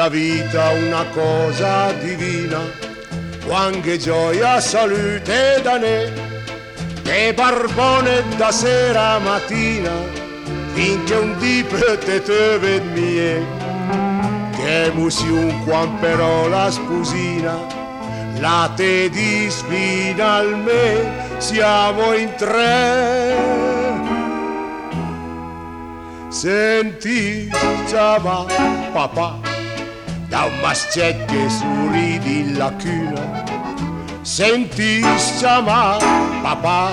la vita una cosa divina, quando gioia, salute da ne, che barbone da sera a mattina, finché un dì te ved mie, che musiun quan però la spusina, la te dis finalmente siamo in tre. Senti, chiama papà, da un mascet che sorridi in lacuna. Senti, chiama papà,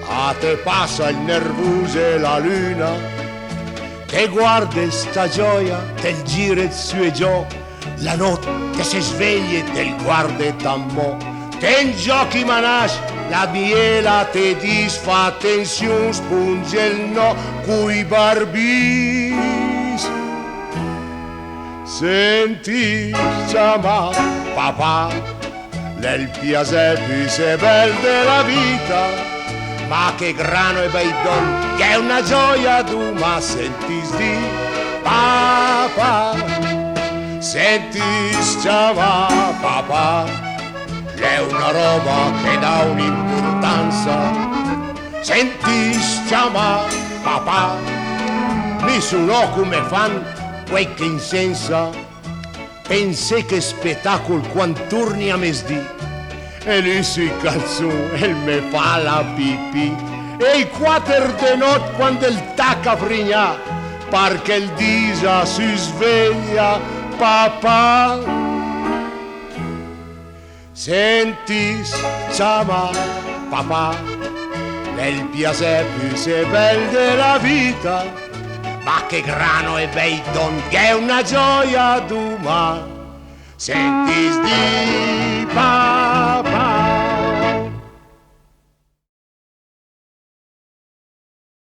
a te passa il nervoso e la luna, che guarda sta gioia del giro su e giù, la notte si sveglia e del guarda e tammò, che in giochi manash la biela te disfa, attenzione spunge il no cui barbis. Senti, chiama papà, nel piasepi se bel della vita, ma che grano e bei don, che è una gioia tu, ma sentis di papà. Sentis, chiama papà, è una roba che dà un'importanza. Senti, chiama papà, mi sono come fan quei che insensa. Pensé che spettacolo quando torni a mesdì, e lì sui calzoni e me fa la pipì, e i quattro de notte quando il tacca frigna, perché il disa si sveglia papà. Sentis, chiama papà, nel piasepi se bel della vita, ma che grano e bei don, che è una gioia d'uma. Sentis di papà.